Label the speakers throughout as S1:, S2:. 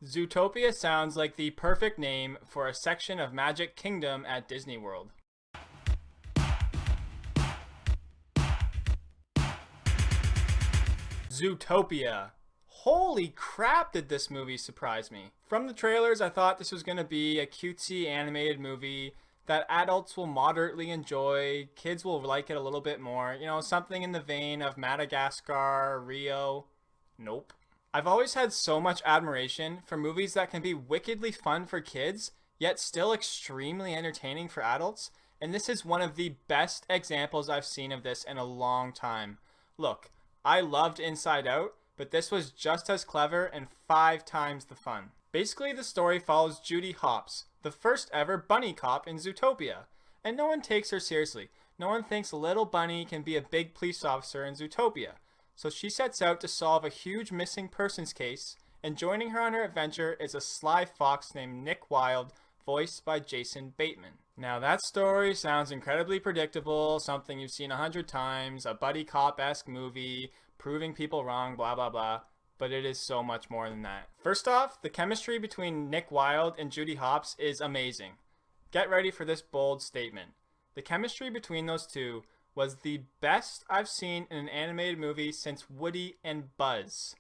S1: Zootopia sounds like the perfect name for a section of Magic Kingdom at Disney World. Zootopia. Holy crap, did this movie surprise me. From the trailers, I thought this was going to be a cutesy animated movie that adults will moderately enjoy, kids will like it a little bit more, something in the vein of Madagascar, Rio. Nope. I've always had so much admiration for movies that can be wickedly fun for kids, yet still extremely entertaining for adults, and this is one of the best examples I've seen of this in a long time. Look, I loved Inside Out, but this was just as clever and 5 times the fun. Basically, the story follows Judy Hopps, the first ever bunny cop in Zootopia, and no one takes her seriously. No one thinks little bunny can be a big police officer in Zootopia. So she sets out to solve a huge missing persons case, and joining her on her adventure is a sly fox named Nick Wilde, voiced by Jason Bateman. Now that story sounds incredibly predictable, something you've seen 100 times, a buddy cop-esque movie, proving people wrong, blah blah blah, but it is so much more than that. First off, the chemistry between Nick Wilde and Judy Hopps is amazing. Get ready for this bold statement. The chemistry between those two was the best I've seen in an animated movie since Woody and Buzz.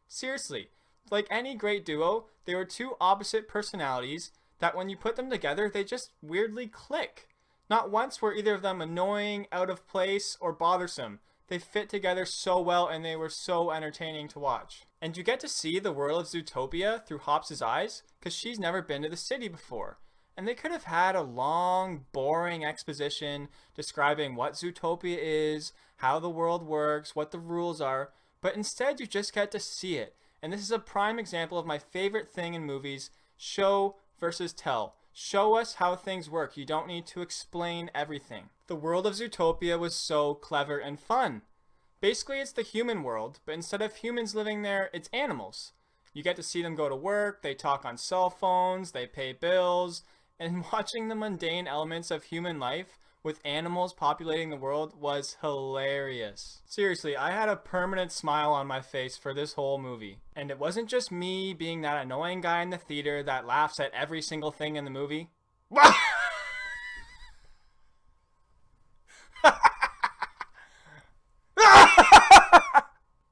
S1: Seriously, like any great duo, they were two opposite personalities that when you put them together, they just weirdly click. Not once were either of them annoying, out of place, or bothersome. They fit together so well and they were so entertaining to watch. And you get to see the world of Zootopia through Hopps' eyes because she's never been to the city before. And they could have had a long, boring exposition describing what Zootopia is, how the world works, what the rules are, but instead you just get to see it. And this is a prime example of my favorite thing in movies, show versus tell. Show us how things work. You don't need to explain everything. The world of Zootopia was so clever and fun. Basically, it's the human world, but instead of humans living there, it's animals. You get to see them go to work, they talk on cell phones, they pay bills, and watching the mundane elements of human life with animals populating the world was hilarious. Seriously, I had a permanent smile on my face for this whole movie. And it wasn't just me being that annoying guy in the theater that laughs at every single thing in the movie.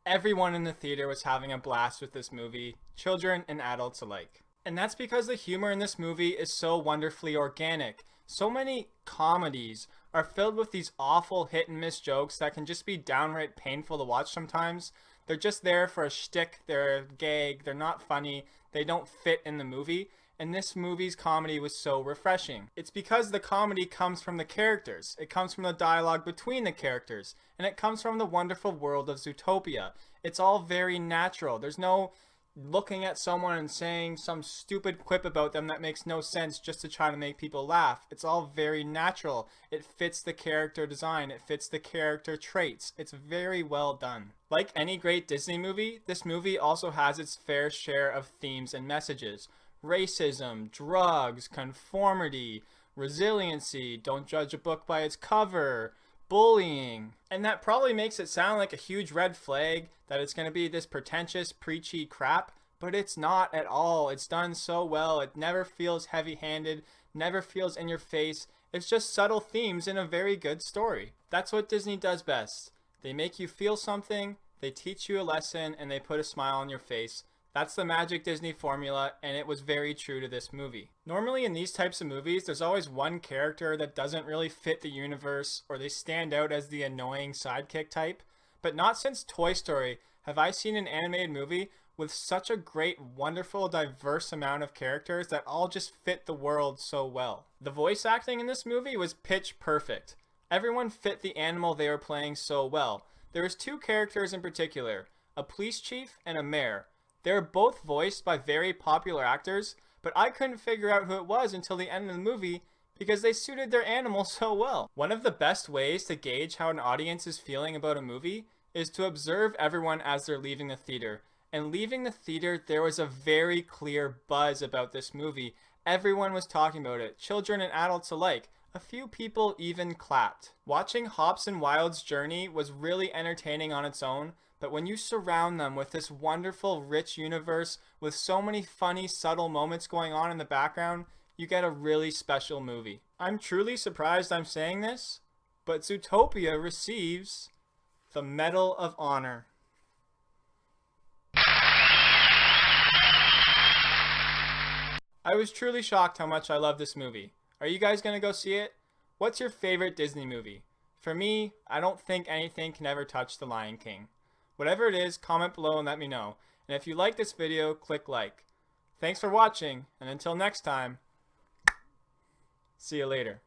S1: Everyone in the theater was having a blast with this movie, children and adults alike. And that's because the humor in this movie is so wonderfully organic. So many comedies are filled with these awful hit and miss jokes that can just be downright painful to watch sometimes. They're just there for a shtick, they're a gag, they're not funny, they don't fit in the movie. And this movie's comedy was so refreshing. It's because the comedy comes from the characters. It comes from the dialogue between the characters. And it comes from the wonderful world of Zootopia. It's all very natural. There's no looking at someone and saying some stupid quip about them that makes no sense just to try to make people laugh. It's all very natural. It fits the character design. It fits the character traits. It's very well done. Like any great Disney movie, this movie also has its fair share of themes and messages. Racism, drugs, conformity, resiliency, don't judge a book by its cover, bullying. And that probably makes it sound like a huge red flag that it's going to be this pretentious, preachy crap, but it's not at all. It's done so well. It never feels heavy-handed, never feels in your face. It's just subtle themes in a very good story. That's what Disney does best. They make you feel something, they teach you a lesson, and they put a smile on your face. That's the magic Disney formula, and it was very true to this movie. Normally in these types of movies, there's always one character that doesn't really fit the universe, or they stand out as the annoying sidekick type. But not since Toy Story have I seen an animated movie with such a great, wonderful, diverse amount of characters that all just fit the world so well. The voice acting in this movie was pitch perfect. Everyone fit the animal they were playing so well. There was 2 characters in particular, a police chief and a mayor. They were both voiced by very popular actors, but I couldn't figure out who it was until the end of the movie because they suited their animal so well. One of the best ways to gauge how an audience is feeling about a movie is to observe everyone as they're leaving the theater. And leaving the theater, there was a very clear buzz about this movie. Everyone was talking about it, children and adults alike. A few people even clapped. Watching Hopps and Wilde's journey was really entertaining on its own, But when you surround them with this wonderful, rich universe with so many funny, subtle moments going on in the background, you get a really special movie. I'm truly surprised I'm saying this, but Zootopia receives the Medal of Honor. I was truly shocked how much I love this movie. Are you guys gonna go see it? What's your favorite Disney movie? For me, I don't think anything can ever touch The Lion King. Whatever it is, comment below and let me know. And if you like this video, click like. Thanks for watching, and until next time, see you later.